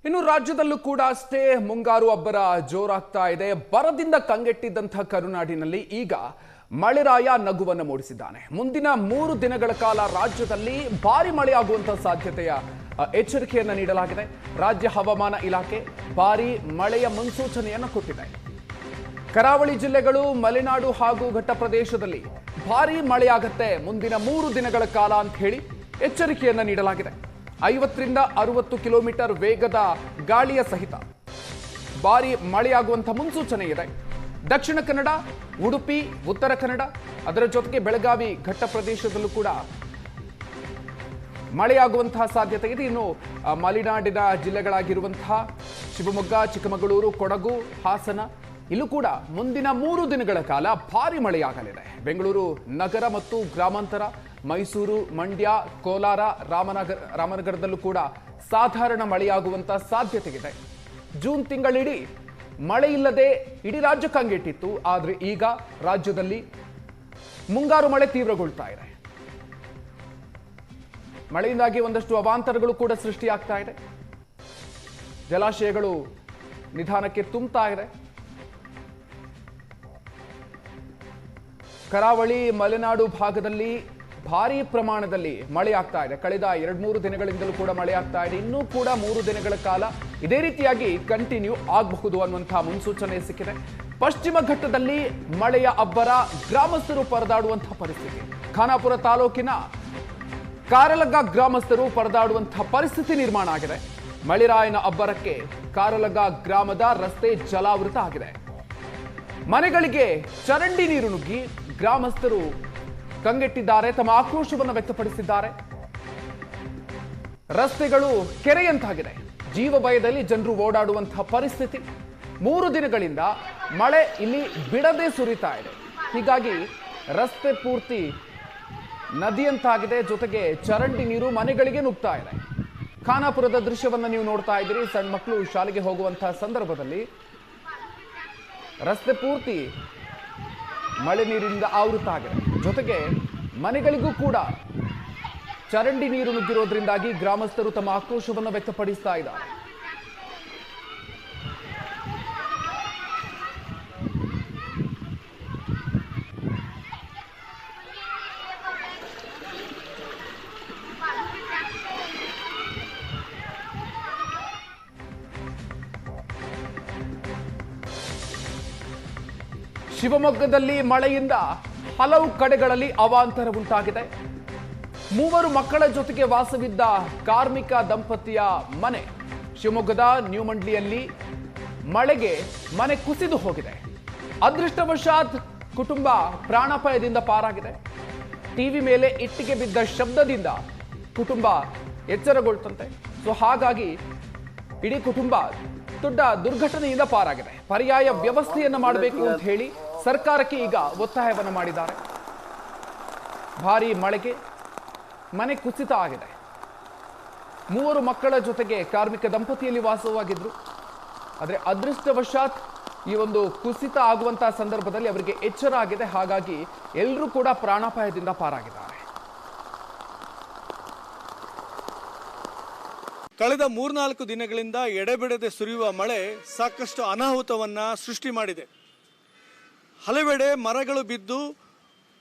ಇನ್ನು ರಾಜ್ಯದಲ್ಲೂ ಕೂಡ ಅಷ್ಟೇ ಮುಂಗಾರು ಅಬ್ಬರ ಜೋರಾಗ್ತಾ ಇದೆ. ಬರದಿಂದ ಕಂಗೆಟ್ಟಿದ್ದಂಥ ಕರುನಾಡಿನಲ್ಲಿ ಈಗ ಮಳೆರಾಯ ನಗುವನ್ನು ಮೂಡಿಸಿದ್ದಾನೆ. ಮುಂದಿನ 3 ದಿನಗಳ ಕಾಲ ರಾಜ್ಯದಲ್ಲಿ ಭಾರಿ ಮಳೆಯಾಗುವಂತಹ ಸಾಧ್ಯತೆಯ ಎಚ್ಚರಿಕೆಯನ್ನು ನೀಡಲಾಗಿದೆ. ರಾಜ್ಯ ಹವಾಮಾನ ಇಲಾಖೆ ಭಾರಿ ಮಳೆಯ ಮುನ್ಸೂಚನೆಯನ್ನು ಕೊಟ್ಟಿದೆ. ಕರಾವಳಿ ಜಿಲ್ಲೆಗಳು, ಮಲೆನಾಡು ಹಾಗೂ ಘಟ್ಟ ಪ್ರದೇಶದಲ್ಲಿ ಭಾರಿ ಮಳೆಯಾಗುತ್ತೆ ಮುಂದಿನ 3 ದಿನಗಳ ಕಾಲ ಅಂತ ಹೇಳಿ ಎಚ್ಚರಿಕೆಯನ್ನು ನೀಡಲಾಗಿದೆ. 50ರಿಂದ 60 ಕಿಲೋಮೀಟರ್ ವೇಗದ ಗಾಳಿಯ ಸಹಿತ ಭಾರಿ ಮಳೆಯಾಗುವಂಥ ಮುನ್ಸೂಚನೆ ಇದೆ. ದಕ್ಷಿಣ ಕನ್ನಡ, ಉಡುಪಿ, ಉತ್ತರ ಕನ್ನಡ, ಅದರ ಜೊತೆಗೆ ಬೆಳಗಾವಿ ಘಟ್ಟ ಪ್ರದೇಶದಲ್ಲೂ ಕೂಡ ಮಳೆಯಾಗುವಂತಹ ಸಾಧ್ಯತೆ ಇದೆ. ಇನ್ನು ಮಲೆನಾಡಿನ ಜಿಲ್ಲೆಗಳಾಗಿರುವಂತಹ ಶಿವಮೊಗ್ಗ, ಚಿಕ್ಕಮಗಳೂರು, ಕೊಡಗು, ಹಾಸನ ಇಲ್ಲೂ ಕೂಡ ಮುಂದಿನ 3 ದಿನಗಳ ಕಾಲ ಭಾರಿ ಮಳೆಯಾಗಲಿದೆ. ಬೆಂಗಳೂರು ನಗರ ಮತ್ತು ಗ್ರಾಮಾಂತರ, ಮೈಸೂರು, ಮಂಡ್ಯ, ಕೋಲಾರ, ರಾಮನಗರದಲ್ಲೂ ಕೂಡ ಸಾಧಾರಣ ಮಳೆಯಾಗುವಂತಹ ಸಾಧ್ಯತೆ ಇದೆ. ಜೂನ್ ತಿಂಗಳಿಡೀ ಮಳೆ ಇಲ್ಲದೆ ಇಡೀ ರಾಜ್ಯ ಕಂಗೆಟ್ಟಿತ್ತು. ಆದರೆ ಈಗ ರಾಜ್ಯದಲ್ಲಿ ಮುಂಗಾರು ಮಳೆ ತೀವ್ರಗೊಳ್ತಾ ಇದೆ. ಮಳೆಯಿಂದಾಗಿ ಒಂದಷ್ಟು ಅವಾಂತರಗಳು ಕೂಡ ಸೃಷ್ಟಿಯಾಗ್ತಾ ಇದೆ. ಜಲಾಶಯಗಳು ನಿಧಾನಕ್ಕೆ ತುಂಬ್ತಾ ಇದೆ. ಕರಾವಳಿ, ಮಲೆನಾಡು ಭಾಗದಲ್ಲಿ ಭಾರಿ ಪ್ರಮಾಣದಲ್ಲಿ ಮಳೆ ಆಗ್ತಾ ಇದೆ. ಕಳೆದ 2-3 ದಿನಗಳಿಂದಲೂ ಕೂಡ ಮಳೆ ಆಗ್ತಾ ಇದೆ. ಇನ್ನೂ ಕೂಡ 3 ದಿನಗಳ ಕಾಲ ಇದೇ ರೀತಿಯಾಗಿ ಕಂಟಿನ್ಯೂ ಆಗಬಹುದು ಅನ್ನುವಂತಹ ಮುನ್ಸೂಚನೆ ಸಿಕ್ಕಿದೆ. ಪಶ್ಚಿಮ ಘಟ್ಟದಲ್ಲಿ ಮಳೆಯ ಅಬ್ಬರ, ಗ್ರಾಮಸ್ಥರು ಪರದಾಡುವಂತಹ ಪರಿಸ್ಥಿತಿ. ಖಾನಾಪುರ ತಾಲೂಕಿನ ಕಾರಲಗ ಗ್ರಾಮಸ್ಥರು ಪರದಾಡುವಂತಹ ಪರಿಸ್ಥಿತಿ ನಿರ್ಮಾಣ ಆಗಿದೆ. ಮಳೆರಾಯನ ಅಬ್ಬರಕ್ಕೆ ಕಾರಲಗ ಗ್ರಾಮದ ರಸ್ತೆ ಜಲಾವೃತ ಆಗಿದೆ. ಮನೆಗಳಿಗೆ ಚರಂಡಿ ನೀರು ನುಗ್ಗಿ ಗ್ರಾಮಸ್ಥರು ಕಂಗೆಟ್ಟಿದ್ದಾರೆ, ತಮ್ಮ ಆಕ್ರೋಶವನ್ನು ವ್ಯಕ್ತಪಡಿಸಿದ್ದಾರೆ. ರಸ್ತೆಗಳು ಕೆರೆಯಂತಾಗಿದೆ. ಜೀವ ಭಯದಲ್ಲಿ ಜನರು ಓಡಾಡುವಂತಹ ಪರಿಸ್ಥಿತಿ. 3 ದಿನಗಳಿಂದ ಮಳೆ ಇಲ್ಲಿ ಬಿಡದೆ ಸುರಿತಾ ಇದೆ. ಹೀಗಾಗಿ ರಸ್ತೆ ಪೂರ್ತಿ ನದಿಯಂತಾಗಿದೆ. ಜೊತೆಗೆ ಚರಂಡಿ ನೀರು ಮನೆಗಳಿಗೆ ನುಗ್ತಾ ಇದೆ. ಖಾನಾಪುರದ ದೃಶ್ಯವನ್ನು ನೀವು ನೋಡ್ತಾ ಇದ್ದೀರಿ. ಸಣ್ಣ ಮಕ್ಕಳು ಶಾಲೆಗೆ ಹೋಗುವಂತಹ ಸಂದರ್ಭದಲ್ಲಿ ರಸ್ತೆ ಪೂರ್ತಿ ಮಳೆ ನೀರಿನಿಂದ ಆವೃತ ಆಗಿದೆ. ಜೊತೆಗೆ ಮನೆಗಳಿಗೂ ಕೂಡ ಚರಂಡಿ ನೀರು ನುಗ್ಗಿರೋದ್ರಿಂದಾಗಿ ಗ್ರಾಮಸ್ಥರು ತಮ್ಮ ಆಕ್ರೋಶವನ್ನು ವ್ಯಕ್ತಪಡಿಸ್ತಾ ಇದ್ದಾರೆ. ಶಿವಮೊಗ್ಗದಲ್ಲಿ ಮಳೆಯಿಂದ ಹಲವು ಕಡೆಗಳಲ್ಲಿ ಅವಾಂತರ ಉಂಟಾಗಿದೆ. 3 ಮಕ್ಕಳ ಜೊತೆಗೆ ವಾಸವಿದ್ದ ಕಾರ್ಮಿಕ ದಂಪತಿಯ ಮನೆ ಶಿವಮೊಗ್ಗದ ನ್ಯೂಮಂಡ್ಲಿಯಲ್ಲಿ ಮಳೆಗೆ ಮನೆ ಕುಸಿದು ಹೋಗಿದೆ. ಅದೃಷ್ಟವಶಾತ್ ಕುಟುಂಬ ಪ್ರಾಣಾಪಾಯದಿಂದ ಪಾರಾಗಿದೆ. ಟಿವಿ ಮೇಲೆ ಇಟ್ಟಿಗೆ ಬಿದ್ದ ಶಬ್ದದಿಂದ ಕುಟುಂಬ ಎಚ್ಚರಗೊಳ್ತಂತೆ. ಹಾಗಾಗಿ ಇಡೀ ಕುಟುಂಬ ದೊಡ್ಡ ದುರ್ಘಟನೆಯಿಂದ ಪಾರಾಗಿದೆ. ಪರ್ಯಾಯ ವ್ಯವಸ್ಥೆಯನ್ನು ಮಾಡಬೇಕು ಅಂತ ಹೇಳಿ ಸರ್ಕಾರಕ್ಕೆ ಈಗ ಒತ್ತಾಯವನ್ನು ಮಾಡಿದ್ದಾರೆ. ಭಾರಿ ಮಳೆಗೆ ಮನೆ ಕುಸಿತ ಆಗಿದೆ. 3 ಮಕ್ಕಳ ಜೊತೆಗೆ ಕಾರ್ಮಿಕ ದಂಪತಿಯಲ್ಲಿ ವಾಸವಾಗಿದ್ರು. ಆದರೆ ಅದೃಷ್ಟವಶಾತ್ ಈ ಒಂದು ಕುಸಿತ ಆಗುವಂತಹ ಸಂದರ್ಭದಲ್ಲಿ ಅವರಿಗೆ ಎಚ್ಚರ ಆಗಿದೆ. ಹಾಗಾಗಿ ಎಲ್ಲರೂ ಕೂಡ ಪ್ರಾಣಾಪಾಯದಿಂದ ಪಾರಾಗಿದ್ದಾರೆ. ಕಳೆದ 3-4 ದಿನಗಳಿಂದ ಎಡೆಬಿಡದೆ ಸುರಿಯುವ ಮಳೆ ಸಾಕಷ್ಟು ಅನಾಹುತವನ್ನ ಸೃಷ್ಟಿ ಮಾಡಿದೆ. ಹಲವೆಡೆ ಮರಗಳು ಬಿದ್ದು,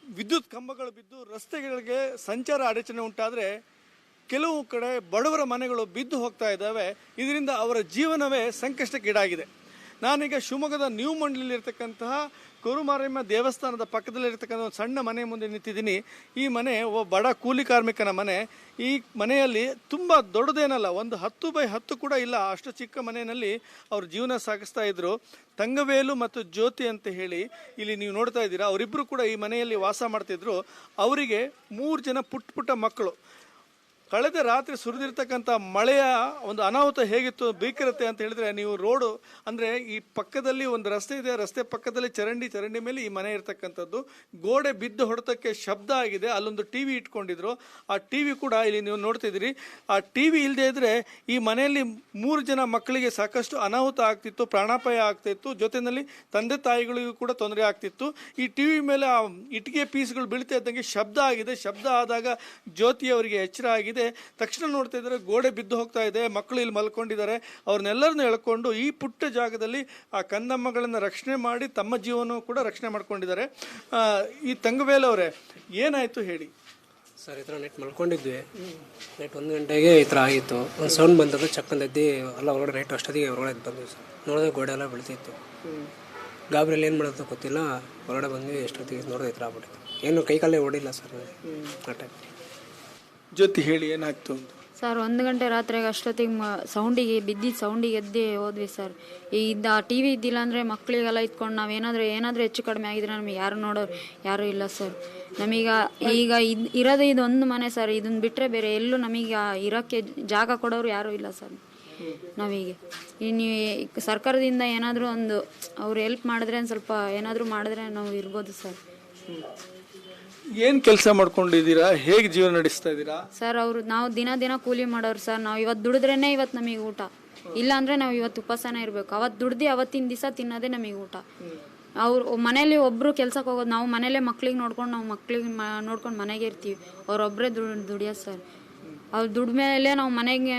ವಿದ್ಯುತ್ ಕಂಬಗಳು ಬಿದ್ದು ರಸ್ತೆಗಳಿಗೆ ಸಂಚಾರ ಅಡಚಣೆ ಉಂಟಾದರೆ ಕೆಲವು ಕಡೆ ಬಡವರ ಮನೆಗಳು ಬಿದ್ದು ಹೋಗ್ತಾ ಇದ್ದಾವೆ. ಇದರಿಂದ ಅವರ ಜೀವನವೇ ಸಂಕಷ್ಟಕ್ಕೀಡಾಗಿದೆ. ನಾನೀಗ ಶಿವಮೊಗ್ಗದ ನ್ಯೂ ಮಂಡ್ಲಿಯಲ್ಲಿರ್ತಕ್ಕಂತಹ ಕುರುಮಾರಮ್ಮ ದೇವಸ್ಥಾನದ ಪಕ್ಕದಲ್ಲಿರ್ತಕ್ಕಂಥ ಒಂದು ಸಣ್ಣ ಮನೆ ಮುಂದೆ ನಿಂತಿದ್ದೀನಿ. ಈ ಮನೆ ಒಬ್ಬ ಬಡ ಕೂಲಿ ಕಾರ್ಮಿಕನ ಮನೆ. ಈ ಮನೆಯಲ್ಲಿ ತುಂಬ ದೊಡ್ಡದೇನಲ್ಲ, ಒಂದು 10x10 ಕೂಡ ಇಲ್ಲ, ಅಷ್ಟು ಚಿಕ್ಕ ಮನೆಯಲ್ಲಿ ಅವ್ರ ಜೀವನ ಸಾಗಿಸ್ತಾ ಇದ್ರು. ತಂಗವೇಲು ಮತ್ತು ಜ್ಯೋತಿ ಅಂತ ಹೇಳಿ ಇಲ್ಲಿ ನೀವು ನೋಡ್ತಾ ಇದ್ದೀರಾ. ಅವರಿಬ್ಬರು ಕೂಡ ಈ ಮನೆಯಲ್ಲಿ ವಾಸ ಮಾಡ್ತಿದ್ರು. ಅವರಿಗೆ 3 ಜನ ಪುಟ್ಟ ಮಕ್ಕಳು. ಕಳೆದ ರಾತ್ರಿ ಸುರಿದಿರ್ತಕ್ಕಂಥ ಮಳೆಯ ಒಂದು ಅನಾಹುತ ಹೇಗಿತ್ತು, ಭೀಕರತೆ ಅಂತ ಹೇಳಿದ್ರೆ, ನೀವು ರೋಡು ಅಂದರೆ ಈ ಪಕ್ಕದಲ್ಲಿ ಒಂದು ರಸ್ತೆ ಇದೆ, ರಸ್ತೆ ಪಕ್ಕದಲ್ಲಿ ಚರಂಡಿ ಮೇಲೆ ಈ ಮನೆ ಇರ್ತಕ್ಕಂಥದ್ದು. ಗೋಡೆ ಬಿದ್ದು ಹೊಡೆತಕ್ಕೆ ಶಬ್ದ ಆಗಿದೆ. ಅಲ್ಲೊಂದು ಟಿವಿ ಇಟ್ಕೊಂಡಿದ್ರು. ಆ ಟಿವಿ ಕೂಡ ಇಲ್ಲಿ ನೀವು ನೋಡ್ತಿದ್ದೀರಿ. ಆ ಟಿವಿ ಇಲ್ಲದೆ ಇದ್ರೆ ಈ ಮನೆಯಲ್ಲಿ 3 ಜನ ಮಕ್ಕಳಿಗೆ ಸಾಕಷ್ಟು ಅನಾಹುತ ಆಗ್ತಿತ್ತು, ಪ್ರಾಣಾಪಾಯ ಆಗ್ತಿತ್ತು. ಜೊತೆಯಲ್ಲಿ ತಂದೆ ತಾಯಿಗಳಿಗೂ ಕೂಡ ತೊಂದರೆ ಆಗ್ತಿತ್ತು. ಈ ಟಿವಿ ಮೇಲೆ ಆ ಇಟ್ಟಿಗೆ ಪೀಸ್ಗಳು ಬೀಳ್ತಾ ಇದ್ದಂಗೆ ಶಬ್ದ ಆಗಿದೆ. ಶಬ್ದ ಆದಾಗ ಜ್ಯೋತಿ ಅವರಿಗೆ ಎಚ್ಚರ ಆಗಿದೆ. ಜೊತೆಗೆ ತಕ್ಷಣ ನೋಡ್ತಾ ಇದ್ದಾರೆ ಗೋಡೆ ಬಿದ್ದು ಹೋಗ್ತಾ ಇದೆ, ಮಕ್ಕಳು ಇಲ್ಲಿ ಮಲ್ಕೊಂಡಿದ್ದಾರೆ. ಅವ್ರನ್ನೆಲ್ಲರನ್ನೂ ಎಳ್ಕೊಂಡು ಈ ಪುಟ್ಟ ಜಾಗದಲ್ಲಿ ಆ ಕಂದಮ್ಮಗಳನ್ನು ರಕ್ಷಣೆ ಮಾಡಿ ತಮ್ಮ ಜೀವನ ಕೂಡ ರಕ್ಷಣೆ ಮಾಡ್ಕೊಂಡಿದ್ದಾರೆ. ಈ ತಂಗವೇಲ್ ಅವರೇ, ಏನಾಯ್ತು ಹೇಳಿ ಸರ್. ಈ ಥರ ನೈಟ್ ಮಲ್ಕೊಂಡಿದ್ವಿ. ನೈಟ್ 1 ಗಂಟೆಗೆ ಈ ಥರ ಆಗಿತ್ತು. ಒಂದು ಸೌಂಡ್ ಬಂದದ್ದು ಚಕ್ಕಂದ ಎದ್ದು ಎಲ್ಲ ಹೊರಗಡೆ ನೈಟ್ ಅಷ್ಟೊತ್ತಿಗೆ ಹೊರಗಡೆ ಬಂದ್ವಿ ಸರ್. ನೋಡಿದ್ರೆ ಗೋಡೆ ಎಲ್ಲ ಬೆಳಿತಿತ್ತು. ಗಾಬರಿಯಲ್ಲಿ ಏನು ಮಾಡೋದು ಗೊತ್ತಿಲ್ಲ, ಹೊರಗಡೆ ಬಂದ್ವಿ. ಎಷ್ಟೊತ್ತಿಗೆ ನೋಡಿದ್ರೆ ಈ ಥರ ಆಗ್ಬಿಟ್ಟಿತ್ತು. ಏನು ಕೈಕಾಲೇ ಓಡಿಲ್ಲ ಸರ್ ಆ ಟೈಮ್. ಜೊತೆ ಹೇಳಿ ಏನಾಯ್ತು ಅಂತ. ಸರ್ 1 ಗಂಟೆ ರಾತ್ರಿಗೆ ಅಷ್ಟೊತ್ತಿಗೆ ಸೌಂಡಿಗೆ ಬಿದ್ದಿದ್ದು ಸೌಂಡಿಗೆ ಎದ್ದೇ ಹೋದ್ವಿ ಸರ್. ಇದ್ದ ಟಿ ವಿ ಇದ್ದಿಲ್ಲ ಅಂದರೆ ಮಕ್ಕಳಿಗೆಲ್ಲ ಇತ್ಕೊಂಡು ನಾವು ಏನಾದರೂ ಹೆಚ್ಚು ಕಡಿಮೆ ಆಗಿದ್ರೆ ನಮಗೆ ಯಾರು ನೋಡೋರು ಯಾರೂ ಇಲ್ಲ ಸರ್. ಈಗ ಇರೋದು ಇದೊಂದು ಮನೆ ಸರ್. ಇದನ್ನ ಬಿಟ್ಟರೆ ಬೇರೆ ಎಲ್ಲೂ ನಮಗೆ ಇರೋಕ್ಕೆ ಜಾಗ ಕೊಡೋರು ಯಾರೂ ಇಲ್ಲ ಸರ್. ನಾವೀಗ ನೀವು ಸರ್ಕಾರದಿಂದ ಏನಾದರೂ ಒಂದು ಅವ್ರು ಹೆಲ್ಪ್ ಮಾಡಿದ್ರೆ ಸ್ವಲ್ಪ ಏನಾದರೂ ಮಾಡಿದ್ರೆ ನಾವು ಇರ್ಬೋದು ಸರ್. ಏನು ಕೆಲಸ ಮಾಡ್ಕೊಂಡಿದ್ದೀರಾ, ಹೇಗೆ ಜೀವನ ನಡೆಸ್ತಾ ಇದ್ದೀರಾ ಸರ್? ನಾವು ದಿನ ಕೂಲಿ ಮಾಡೋರು ಸರ್. ನಾವು ಇವತ್ತು ದುಡಿದ್ರೇನೆ ಇವತ್ತು ನಮಗೆ ಊಟ, ಇಲ್ಲ ಅಂದರೆ ನಾವು ಇವತ್ತು ಉಪವಾಸನೇ ಇರಬೇಕು. ಅವತ್ತು ದುಡ್ದು ಅವತ್ತಿನ ದಿವಸ ತಿನ್ನೋದೇ ನಮಗೆ ಊಟ. ಅವ್ರು ಮನೇಲಿ ಒಬ್ಬರು ಕೆಲ್ಸಕ್ಕೆ ಹೋಗೋದು, ನಾವು ಮನೇಲೆ ಮಕ್ಳಿಗೆ ನೋಡ್ಕೊಂಡು ನಾವು ನೋಡ್ಕೊಂಡು ಮನೆಗೆ ಇರ್ತೀವಿ. ಅವರೊಬ್ಬರೇ ದುಡಿಯೋದು ಸರ್. ಅವ್ರು ದುಡ್ಡ ಮೇಲೆ ನಾವು ಮನೆಗೆ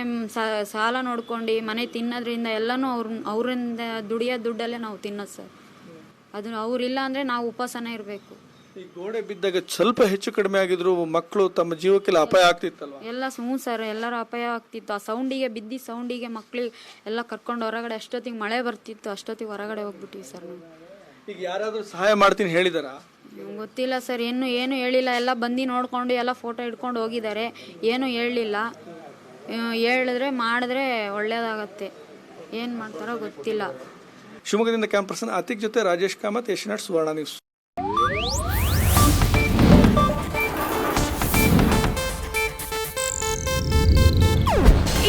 ಸಾಲ ನೋಡ್ಕೊಂಡು ಮನೆ ತಿನ್ನೋದ್ರಿಂದ ಎಲ್ಲನೂ ಅವರಿಂದ ದುಡಿಯೋ ದುಡ್ಡಲ್ಲೇ ನಾವು ತಿನ್ನೋದು ಸರ್. ಅದು ಅವ್ರಿಲ್ಲ ಅಂದರೆ ನಾವು ಉಪವಾಸನೇ ಇರಬೇಕು. ಈ ಗೋಡೆ ಬಿದ್ದಾಗ ಸ್ವಲ್ಪ ಹೆಚ್ಚು ಕಡಿಮೆ ಆಗಿದ್ರು ಮಕ್ಕಳು ತಮ್ಮ ಜೀವಕ್ಕೆಲ್ಲ ಅಪಾಯ ಆಗ್ತಿತ್ತಲ್ವ? ಎಲ್ಲ ಸರ್, ಎಲ್ಲರೂ ಅಪಾಯ ಆಗ್ತಿತ್ತು. ಆ ಸೌಂಡಿಗೆ ಸೌಂಡಿಗೆ ಮಕ್ಳಿಗೆ ಎಲ್ಲ ಕರ್ಕೊಂಡು ಹೊರಗಡೆ ಅಷ್ಟೊತ್ತಿಗೆ ಮಳೆ ಬರ್ತಿತ್ತು. ಅಷ್ಟೊತ್ತಿಗೆ ಹೊರಗಡೆ ಹೋಗ್ಬಿಟ್ಟಿವಿ ಸರ್ ನಾವು. ಈಗ ಯಾರಾದರೂ ಸಹಾಯ ಮಾಡ್ತೀನಿ ಹೇಳಿದಾರಾ? ಗೊತ್ತಿಲ್ಲ ಸರ್, ಏನು ಹೇಳಿಲ್ಲ. ಎಲ್ಲ ಬಂದು ನೋಡ್ಕೊಂಡು ಎಲ್ಲ ಫೋಟೋ ಹಿಡ್ಕೊಂಡು ಹೋಗಿದ್ದಾರೆ. ಏನು ಹೇಳಲಿಲ್ಲ. ಹೇಳಿದ್ರೆ ಮಾಡಿದ್ರೆ ಒಳ್ಳೇದಾಗತ್ತೆ. ಏನು ಮಾಡ್ತಾರೋ ಗೊತ್ತಿಲ್ಲ. ಶಿವಮೊಗ್ಗದಿಂದ ಕ್ಯಾಮ್ ಪರ್ಸನ್ ಅತಿಕ್ ಜೊತೆ ರಾಜೇಶ್ ಕಾಮತ್, ಏಷ್ಯಾನೆಟ್ ಸುವರ್ಣ ನ್ಯೂಸ್.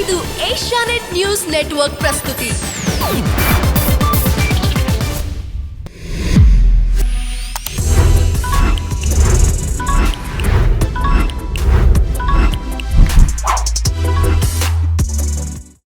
ಇದು ಏಷ್ಯಾನೆಟ್ ನ್ಯೂಸ್ ನೆಟ್ವರ್ಕ್ ಪ್ರಸ್ತುತಿ.